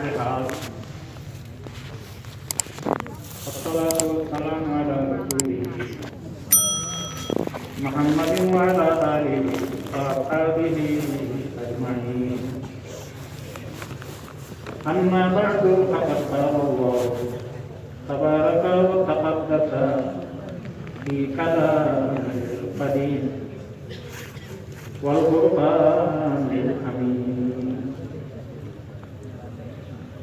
حال والصلاة والسلام على رسوله محمد وعلى آله وأصحابه أجمعين أما بعد فقد قال الله تبارك وتقدس في كلامه القديم والقرآن الحميد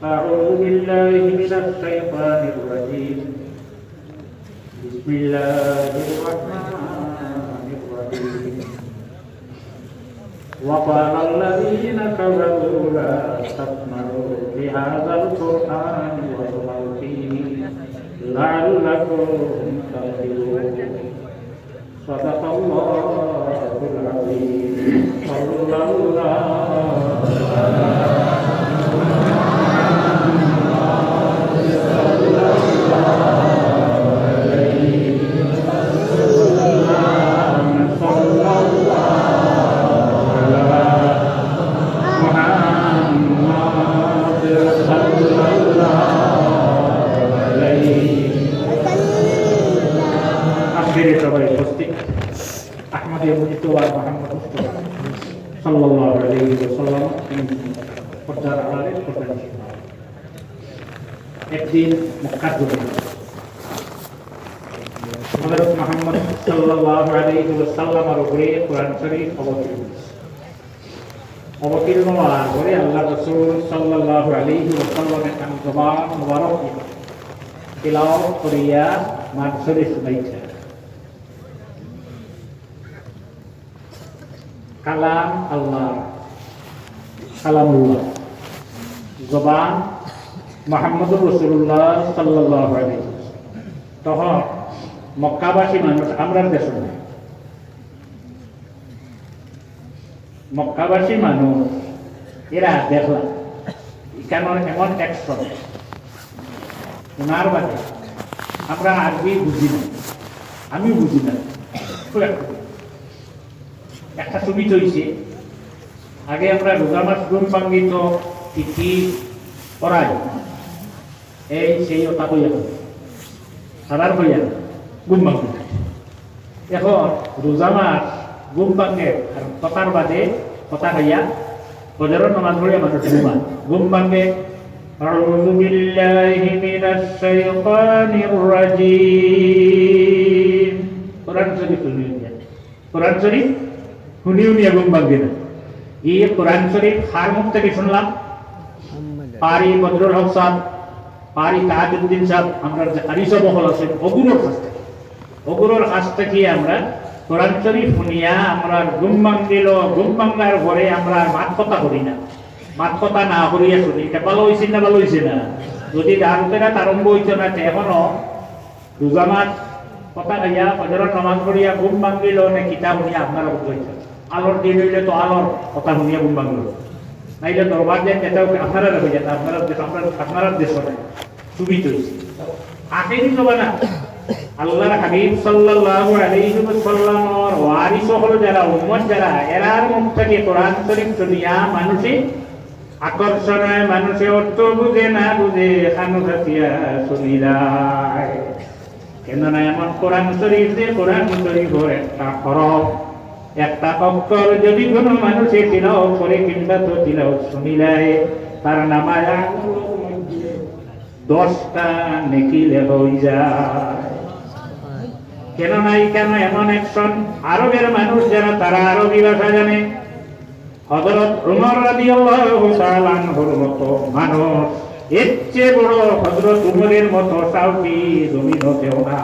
أعوذ بالله من الشيطان الرجيم بسم الله الرحمن الرحيم وقال الذين كفروا لا تسمعوا لهذا القرآن والغوا فيه لعلكم تغفلون صدق الله العظيم صلى الله সবাই উপস্থিত আহমদীয় মুজিবুল্লাহ মুহাম্মদ মুস্তাফা সাল্লাল্লাহু আলাইহি ওয়াসাল্লাম পর্দার আড়ালে একদিন মক্কার জমিনে হযরত মুহাম্মদ সাল্লাল্লাহু আলাইহি ওয়াসাল্লামের উপরে কোরআন শরীফ অবতীর্ণ হওয়ার পরে আল্লাহ রাসূল সাল্লাল্লাহু আলাইহি ওয়াসাল্লামের কান জবান মুবারক তিলাওয়াত করিয়া মানসুরে শুনাইছে কালাম আল্লাহ কালামুল্লাহ জবান মুহাম্মদুর রাসূলুল্লাহ সাল্লাল্লাহু আলাইহি তখন মক্কাবাসী মানুষ আমরা দেশ মক্কাবাসী মানুষ এরা দেখলাম এখানে এমন অ্যাকশন ওনার বাদে আমরা আরবি বুঝি না আমি বুঝি না একটা ছবি চলছে আগে আমরা রোজা মাস গুণ পাঙ্গিত তিথি করাই এই সেই কথা কইয়া সাদার কইয়া গুণ পাঙ্গি এখন রোজা মাস গুণ পাঙ্গে আর কথার বাদে কথা খাইয়া ফজরের নামাজ পড়িয়া মানুষ গুণ পাঙ্গে أعوذ بالله من الشيطان الرجيم قرآن شريف قرآن شريف শুনিও নি এবং বাগবে না এই কোরআন শরীফ হার মুখ থেকে শুনলাম পারি বদরুল হক সাহেব পারি তাজউদ্দিন সাহেব আমরা যে আরিসা বহল আছে অগুরোর কাছ থেকে আমরা কোরআন শরীফ শুনিয়া আমরা গুমবাঙ্গার ঘরে আমরা মাত কথা করি না মাত কথা না করিয়া শুনি এটা ভালো হয়েছে না ভালো হয়েছে না যদি দারুতেরা আরম্ভ হইতো না এখনো রোজামাত কথা খাইয়া ফজরের নামাজ পড়িয়া ঘুম ভাঙিল না কিতাব শুনিয়া আপনারা বুঝাইছেন আলোর দিন হইলে তো আলোর কথা শুনিয়া ঘুম ভাঙল নাইলে দরবার যে এটাও আপনারা হয়ে যেত আপনারা দেশ সুবিধ হয়েছে আখেরি জবানা আল্লাহর হাবিব সাল্লাল্লাহু আলাইহি ওয়াসাল্লামের ওয়ারিস হল যারা উম্মত যারা এরার মুখ থেকে কোরআন শরীফ শুনিয়া মানুষে আকর্ষণ হয় মানুষে অর্থ বুঝে না বুঝে খানুখাতিয়া শুনিলায় কেননা এমন কোরআন শরীফ যে কোরআন শরীফের একটা হরফ একটা অক্ষর যদি কোনো মানুষে তিলাওয়াত করে কিংবা তো তিলাওয়াত শুনিলায় তার নামায় 10টা নেকি লেখা হয়ে যায় কেননা এখানে এমন অ্যাকশন আরবের মানুষ যারা তারা আরবি ভাষা জানে হযরত উমর রাদিয়াল্লাহু তাআলা আনহুর মতো মানুষ এর চেয়ে বড় হযরত উমরের মতো সাউকি জমিনতেও না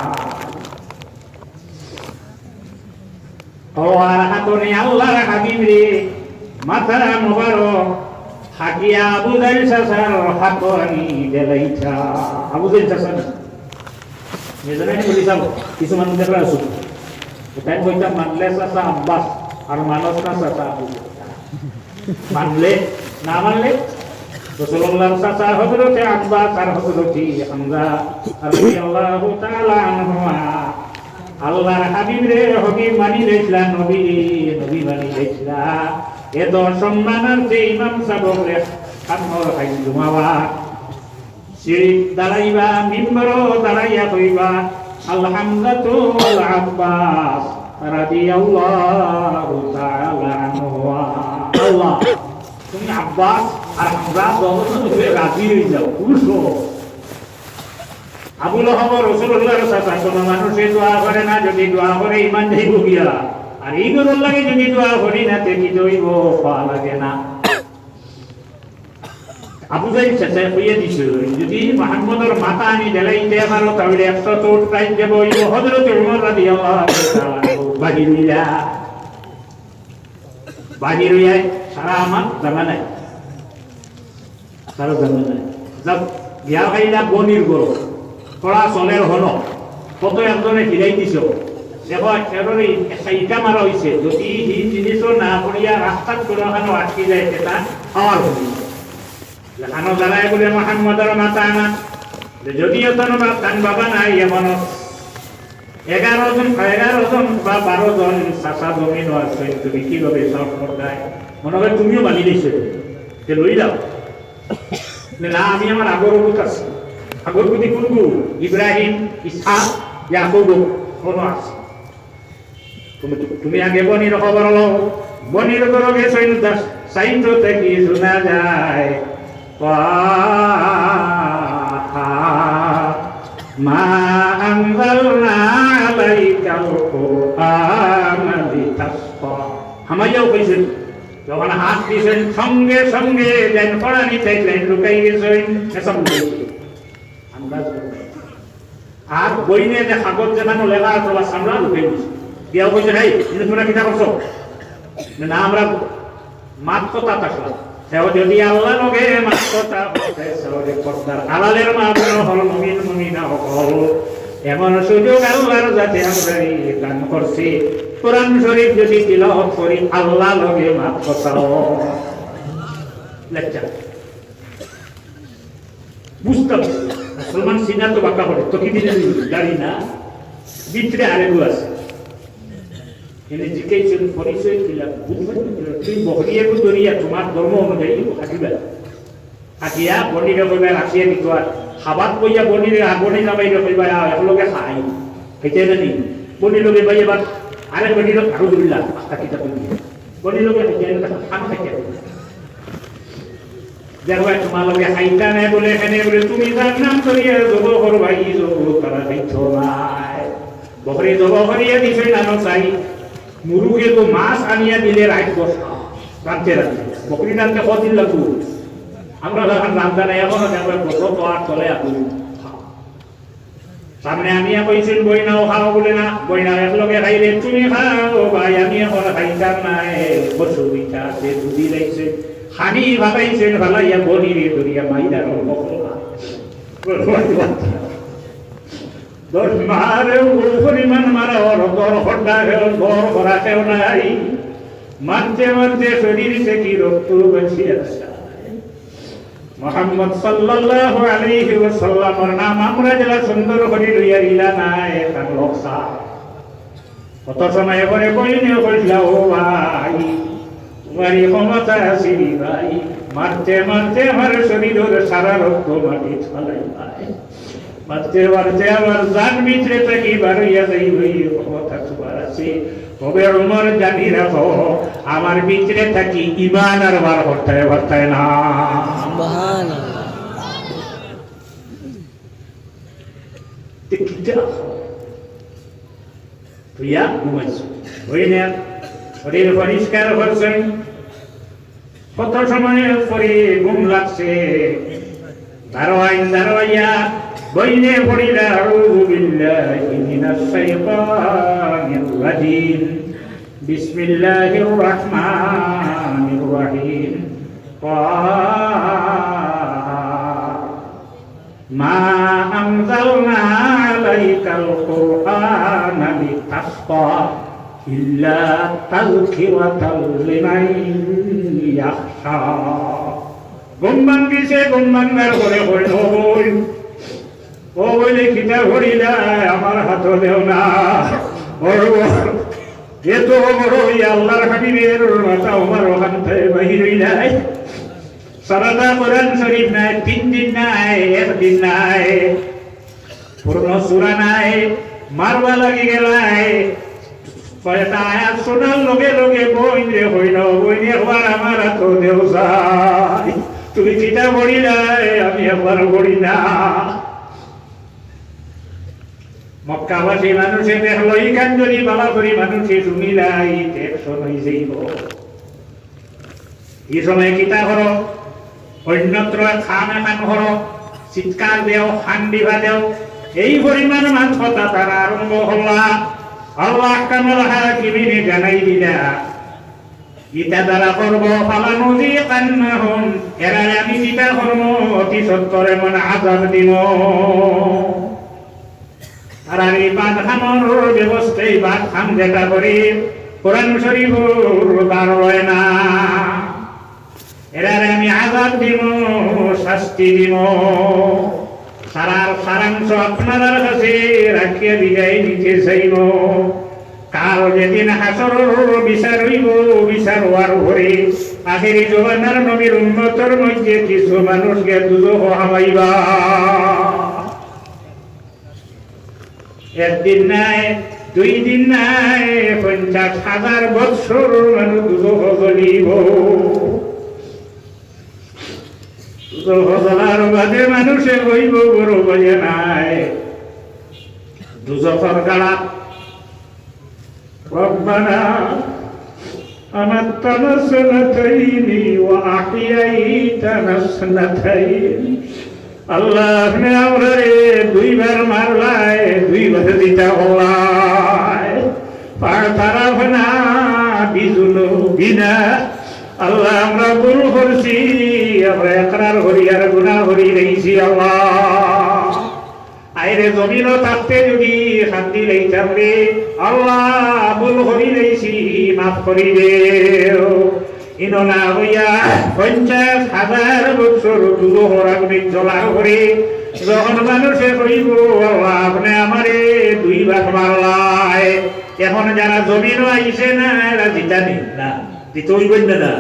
আর হাতনে আল্লাহর হাবিব রে মাথা মুবারক হাকিয়া আবু জাইল সাসার হাতনি দেলাইছা আবু জাইল সাসার মেজনানি বলি যাব কিছু মানুষ দেখলা আছে তাই কইতা মানলে সাসা আব্বাস আর মানস না সাসা আবু মানলে না মানলে রাসূলুল্লাহ সাসা হযরতে আব্বাস আর হযরতে হামজা রাদিয়াল্লাহু তাআলা আনহুমা আল্লাহর হাবিব রে হবিব মানি লইছিলা নবী মানি লইছিলা এত সম্মানার্থে ইমাম সাহেব সামনের খাই জুমাবা সিঁড়ি দাঁড়াইবা মিম্বর দাঁড়াইয়া কইবা আলহামদুলিল্লাহ আব্বাস রাদিয়াল্লাহু তাআলা আনহু আল্লাহ তুমি আব্বাস আর হামজা দুজনে রাজি হয়ে যাও বুঝছো আবু লাহাব রাসূলুল্লাহর সাথে কোনো মানুষে দোয়া করে না যদি দোয়া করে ঈমান যাইব গিয়া আর এই গরুর লাগে যদি দোয়া করি না তে কি হইব পাওয়া লাগে না আবু জাইদ চাচা কইয়া দিছে যদি মুহাম্মদের মাথা আনি দেলাইতে পারো তাহলে 100 চোট প্রাইজ দেব এই হযরত ওমর রাদিয়াল্লাহু তাআলা বাহির হইয়া সারা আমার জানা নাই সারা জানা নাই যাব বিয়া খাইলা বনির গরু পড়া চলের হল কত একজনে ফিরাই দিছ দেখো একেবারে ইটা মারা হয়েছে যদি এই জিনিসও না করিয়া রাস্তাত কোনোখানে আটকে যায় সেটা খাওয়ার হবে খানো জানায় বলে মুহাম্মদের মাথা আনা যদিও তো কান বাবা নাই এমন 11 জন বা 12 জন চাষা জমিন আছে তুমি কিভাবে সব করতায় মনে হয় তুমিও বানি দিছো যে লই যাও না আমি আমার আগরগুত আছে আগরগুতি কোনগু ইব্রাহিম ইসহাক ইয়াকুব কোন আছে তুমি আগে বনির খবর লও বনির গরগে সাইন্দ থেকে শোনা যায় মা আনজালনা আলাইকাল কুরআনা লিতাশকা হামাইয়াও কইছেন যখন হাত দিছেন সঙ্গে সঙ্গে যেন পড়ানি চাইলেন লুকাই গেছেন এসব আন্দাজ আর বইনে যে কাগজ যেখানে লেখা আছে বা সামলা লুকাই দিছে দিয়াও কইছে নাই কিন্তু তোমরা কিতা করছো না আমরা মাত কথা থাকলাম সেও যদি আল্লাহ লগে মাত কথা হতে সরে পর্দার আলালের মাধ্যমে হল মুমিন মুমিনা হল এমন সুযোগ আল্লাহর যাতে আমরা দান করছি কোরআন শরীফ যদি তিলাওয়াত করি আল্লাহ লগে মাত কথা লেকচার বুঝতাম মুসলমান সিনা তো বাঁকা পড়ে তো কি দিনে গাড়ি না ভিতরে আরেকু আছে এনে জিজ্ঞাসা পরিচয় দিলাম বুঝবেন তুই বহরিয়াকে ধরিয়া তোমার ধর্ম অনুযায়ী থাকিবা থাকিয়া বনিরে কইবা রাখিয়া দিত আর খাবার কইয়া বনিরে আগনে যাবাই কইবা একলগে খাই সেইটাই জানি বনির লগে বাই এবার আরেক বনির আলহামদুলিল্লাহ আস্তা কিতাব দিয়ে বনির লগে খান থাকে দেখবা তোমার লগে খাইতা নাই বলে এখানে বলে তুমি যার নাম করিয়া জব করবাই জব তারা খাইছ নাই বহরি জব করিয়া দিছে নানো চাই মুরুগে তো মাছ আনিয়া দিলে রাইট বসা রাখতে রাখতে বকরি রাখতে কদিন লাগবো আমরা যখন রান্না নাই এখন বছর তো আর চলে আপনি সামনে আনিয়া কইছেন বইনাও খাও বলে না বইনা একলগে খাইলে তুমি খাও ভাই আমি এখন খাইতাম নাই বছর বিটা আছে দুদি লাগছে খানি ভাবাইছেন ভালাইয়া বনিরে ধরিয়া মাইদার বকলা দশ মারে পরিমাণ মারা গর হড্ডা গেল গর করা কেউ নাই মানতে মানতে শরীর থেকে রক্ত বেশি আছে মুহাম্মদ সাল্লাল্লাহু আলাইহি ওয়াসাল্লামের নাম আমরা যারা সুন্দর করে লইয়া দিলা নাই তার লোকসা কত সময় করে কইনি কইলা ও ভাই তোমারই ক্ষমতা আছে ভাই মারতে মারতে আমার শরীরের সারা রক্ত মাটি ছলাই ভাই মারতে মারতে আমার জান ভিতরে থেকে বাড়িয়া যাই হই ক্ষমতা তোমার আছে তবে উমর জানি রাখো আমার ভিতরে থাকি ঈমান আর বার হর্তায় না সুবহানাল্লাহ কিটা প্রিয়া ঘুমাইছো হইনে শরীর পরিষ্কার করছেন কত সময় পরে ঘুম লাগছে দারোয়াইয়া বইনে পড়িলা আউযু বিল্লাহি মিনাশ শাইতানির রাজিম বিসমিল্লাহির রাহমানির রহিম মা আনজালনা আলাইকাল কুরআনা লিতাশকা ইল্লা তাযকিরাতাল লিমান ইয়াখশা গুম্বান কিসে গুম্বানগার করে হইল ও বলে কিতা হরিলা আমার হাত দেও না এত বড় আল্লাহর হাবিবের মাথা আমার ওখান থেকে বাহির হইলাই সারাটা কোরআন শরীফ নাই, 3 দিন নাই, 1 দিন নাই, পূর্ণ সূরা নাই, মারবা লাগি গেলাই। কয়টা আয়াত শোনার লগে লগে বইরে হইল, বইরে হওয়ার আমার তো দেও যাই, তুমি যেটা বড়ি নাই আমি একবার বড়ি না। মক্কাবাসী মানুষে দেখলো ইখান যদি বাবা করি মানুষে শুনিলাই টেনশন হয়ে যাইব। এই সময় কিতা করো, অন্যত্র খাম এখান করো, চিৎকার দেও, হান্ডিবা দেও, এই পরিমাণ মানসতা তারা আরম্ভ হল্লা। আল্লাহ কামাল হাকিমিনে জানাই দিলা ইটা দ্বারা করব ফালানু যিকান্নাহুম, এরা আমি চিতা করব অতি সত্তরে মন আযাব দিব। আর আমি বাদ খানোর ব্যবস্থায় বাদ খান যেটা করি কোরআন শরীফ তার লয় না, এরা আমি আযাব দিব, শাস্তি দিব। সারার সারাংশ আপনার কাছে রাখিয়া বিদায় নিতে চাইব। কাল যেদিন হাসরের বিচার হইব, বিচার হওয়ার পরে আখেরি জমানার নবীর উম্মতের মধ্যে কিছু মানুষকে দুজখ হামাইবা। একদিন নাই, 2 দিন নাই, 50,000 বৎসর মানুষ দুজখ জ্বলিব। দুজখর বাদে মানুষে হইব বড় বয়ে নাই দুজখর গাড়া। রব্বানা আমাত্তানা সানাতাইনি ওয়া আহিয়াইতানা সানাতাইন। আল্লাহ আপনি আমরারে 2 বার মারলাই, 2 বার দিতা হলাই, পার তারাফ না বিজুনু বিনা। আল্লাহ আমরা ভুল করছি, আমরা একরার করি আর গুনাহ করি রইছি। আল্লাহ আইরে জমিনও থাকতে যদি শান্তি লইতাম রে, আল্লাহ ভুল করি রইছি, মাফ করি দেও। ইনো না হইয়া 50,000 বছর দুজখর আগুনে জ্বলার করে যখন মানুষে কইব আল্লাহ আপনি আমারে 2 ভাগ মারলাই, এখন যারা জমিনও আইছে না এরা জিতা নিন না, দিতে হইবেন না।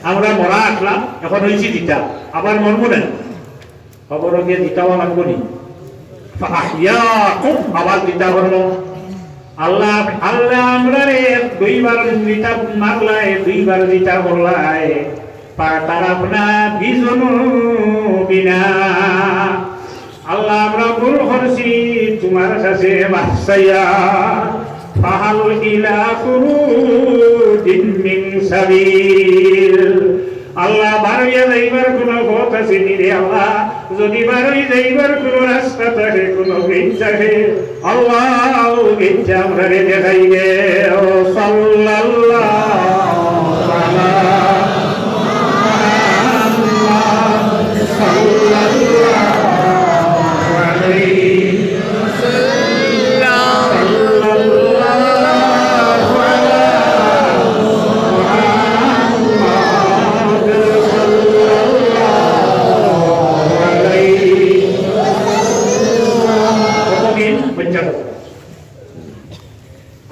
আমরা মরা আসলাম, এখন হয়েছি দিতা, আবার মরবো না, খবর গিয়ে দিতাও লাগবো নি, আবার দিতা করবো। আল্লাহ আল্লাহ আমরা 2 বার দিতা মারলাই, 2 বার দিতা করলাই, তার আপনা বিজন বিনা। আল্লাহ আমরা ভুল করছি তোমার কাছে বাসাইয়া, ফাহাল ইলা খুরুজিন মিন সাবিল। আল্লাহ বারইয়া যাইবার কোন পথ আছে নি রে আল্লাহ, যদি বারই যাইবার কোন রাস্তা থাকে, কোন গেট থাকে, আল্লাহ গেট আমরা রে দেখাইবে। ও সাল্লাল্লাহু আলাইহি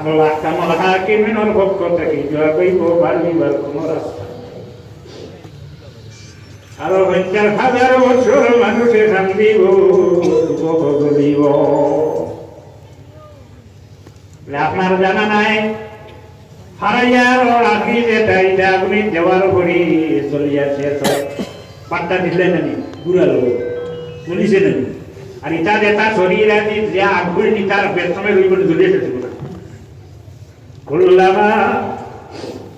আল্লাহ কামাল হাকিমিনের পক্ষ থেকে জবাইব বাড়িবার কোন রাস্তা। আরো 50,000 বছর মানুষে কান্দিব, বলিব। আপনার জানা নাই হারাইয়ার আখি যেটা এটা আপনি দেওয়ার করি চলিয়াছে, পাট্টা দিলে নানি ঘুরালো শুনিছে নানি। আর ইটা যেটা শরীর আছে যে আগুন তার পেছনে রইব জ্বলিয়েছে না।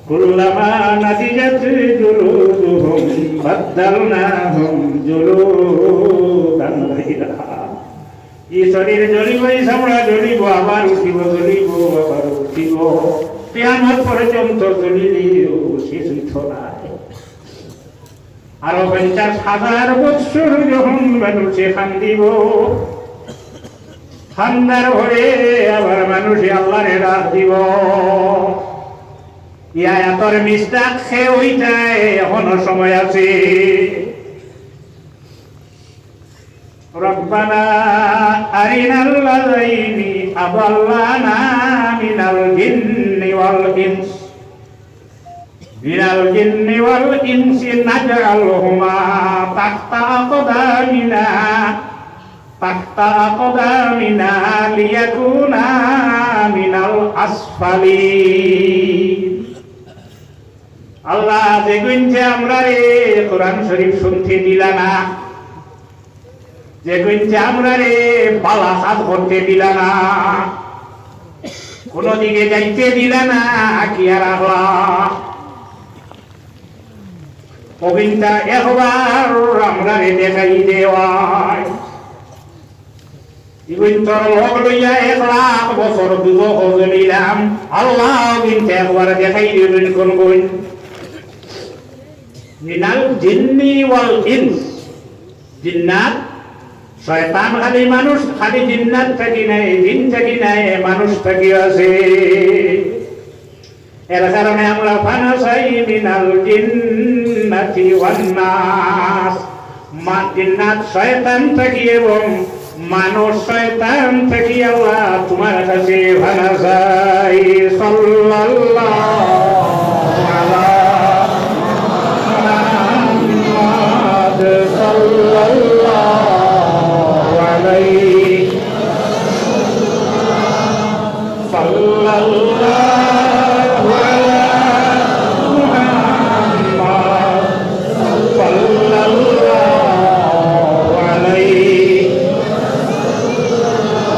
কুল্লামা নাদিজাত জুলুদুহুম বাদদালনাহুম জুলুদান গায়রাহা। এই শরীর জ্বলিব, এই চামড়া জ্বলিব, আবার উঠিব, জ্বলিব, আবার উঠিব, কিয়ামত পর্যন্ত জ্বলিলেও শেষ হইত না। আরো 50,000 বছর যখন মানুষে কান্দিব, খান্দার ঘরে আবার মানুষে আল্লাহরে ডাক দিব। ইয়া এতর মিস্টাক খে হইতায়, এখনো সময় আছে। রব্বানা আরিনাল লাযাইনি আদাল্লানা মিনাল জিন্নি ওয়াল ইনস মিনাল জিন্নি ওয়াল ইনসি নাজআলহুমা তাহতা আকদামিনা লিয়াকুনা মিনাল আসফালিন। আল্লাহ দেখুন যে আমরা রে কোরআন শরীফ শুনতে দিলা না, দেখুন যে আমরা রে বালা কাজ করতে দিলা না, কোন দিকে যাইতে দিলা না, কি আর কবিতা একবার আমরা রে দেখাই দেওয়ায় তোর লোক লইয়া 1,00,000 বছর দুধ হজলিলাম, আল্লাহ কিন্তু একবার দেখাই দেবেন কোন বই মিনাল জিন্নি ওয়াল ইনস। জিন্নাত শয়তান খালি মানুষ, খালি জিন্নাত থাকি নাই, জিন থাকি নাই, মানুষ থাকি আছে। এর কারণে আমরা ফানাসাই মিনাল জিন্নাতি ওয়ান নাস, জিন্নাত শয়তান থাকি এবং মানুষ শয়তান থাকি আল্লাহ তোমার কাছে ফানাসাই। সাল্লাল্লাহু আলা মুহাম্মাদ সাল্লাল্লাহু আলাইহি সাল্লাল্লাহু আলা মুহাম্মাদ সাল্লাল্লাহু আলাইহি।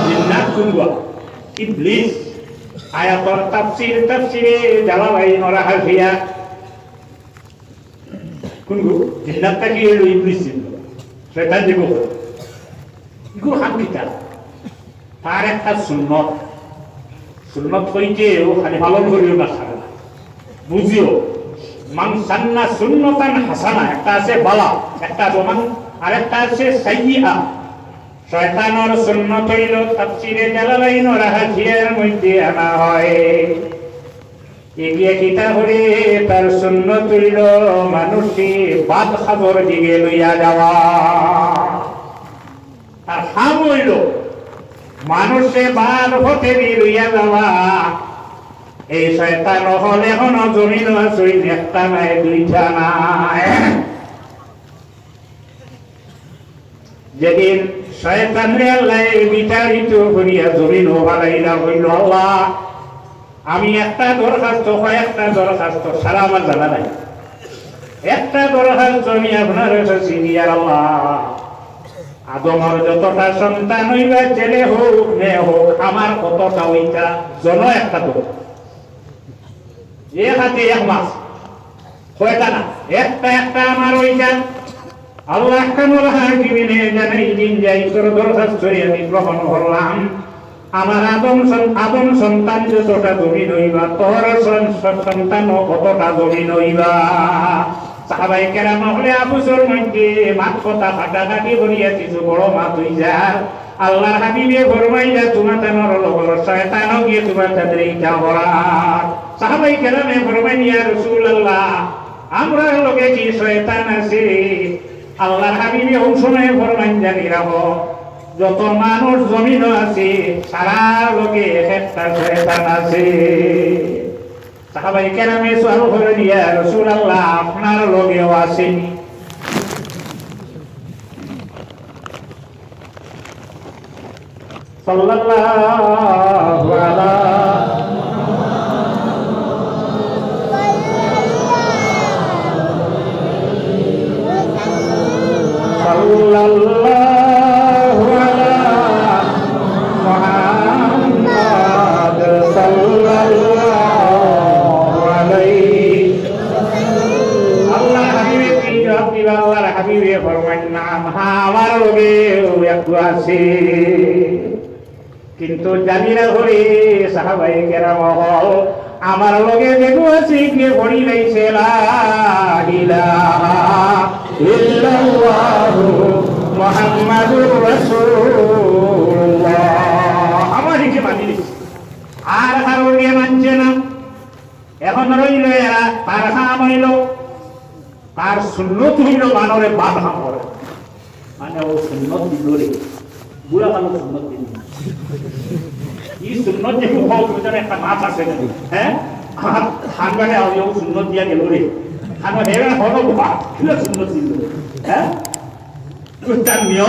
জিন্নাত কুনবা ইবলিস আয়াতর তাফসিরে জালালাইন ওয়া হাফিয়া কুনগু জিন্নাতটা কি হলো ইবলিস ছিল, শয়তান দিব ইগু হাকিতা। তার একটা সুন্নত হইতে ও খালি পালন করিও না, খাবে না, বুঝিও। মান সান্না সুন্নতান হাসানা, একটা আছে বালা, একটা বমান, আর একটা আছে সাইয়্যিআ। শয়তানের সুন্নত হইল তাফসিরে জালালাইন ওয়া হাফিয়ার মধ্যে আনা হয়। এগিয়ে কিতা করে তার সুন্নত হইল মানুষকে বাদ খাবর দিকে লইয়া যাওয়া, আর হাম হইল মানুষে বাদ হতে লইয়া যাওয়া। এই শয়তান হল এখনো জমিন আছে, একটা নাই দুইটা নাই। যেদিন শয়তান রে আল্লাহ বিতাড়িত করিয়া জমিন হারাইলা হইল, আল্লাহ আমি একটা দরখাস্ত, কয়েকটা দরখাস্ত সারা আমার জানা নাই, একটা দরখাস্ত আমি আপনার কাছে দিয়ার আল্লাহ, আদমর যতটা সন্তান হইবা, ছেলে হোক মেয়ে হোক, আমার কতটা ওইটা জন একটা তো এক হাতে এক মাস কয়টা না, একটা আমার ওইটা আল্লাহ কানুল হাকিমিনে জানাই দিন যাই তোর দরখাস্ত আমি গ্রহণ করলাম। আমার আদম সন্তান যতটা জমিন হইবা, তোর সন্তান কতটা জমিন হইবা। সাহাবায়ে কেরাম হলে আবুসর মধ্যে মাত কথা কাটাকাটি করিয়া কিছু বড় মাত হই যা, আল্লাহ হাবিবে ফরমাইলা তোমার তানোর লগর শয়তান গিয়ে তোমার তাদের ইচ্ছা করা। সাহাবায়ে কেরামে ফরমাইন ইয়া রাসূলুল্লাহ, আমরা লগে কি শয়তান আছে? আল্লাহর হাবিবে ওই সময় ফরমাইন জানি রাখো, যত মানুষ জমিন আছে সারা লোকে একটা শয়তান আছে। সাহাবায়ে কেরামে সওয়াল করে ইয়া রাসূলুল্লাহ, আপনার লগেও আসেনি? সাল্লাল্লাহু আলা সাল্লাল্লাহু আলা মুহাম্মাদ সাল্লাল্লাহু আলাইহি। আল্লাহ হাবিবে কি জবাব দিবা? আল্লাহর হাবিবে ফরমান নাম, হ্যাঁ আমার লগে একটু আছে, কিন্তু জানি না হরে সাহাবায়ে কেরাম হল আমার লগে দেখো আছে কে পড়ি লাইছে লা ইলাহা ইল্লাল্লাহু মুহাম্মাদুর রাসূলুল্লাহ, আমার কি মানি আর কারোকে মানছে না। এখন রইল এরা তার হাম হইল, তার সুন্নত হইল মানরে বাদ হাম করে, মানে ও সুন্নত দিল রে বুড়া মানুষ সুন্নত দিল। এই সুন্নত যে একটা মাছ আছে, হ্যাঁ 한간에 아우 순노 이야기 노래 한간 내가 허도 봐 그래 순노 ছিল হ্যাঁ তো তার নিয়ম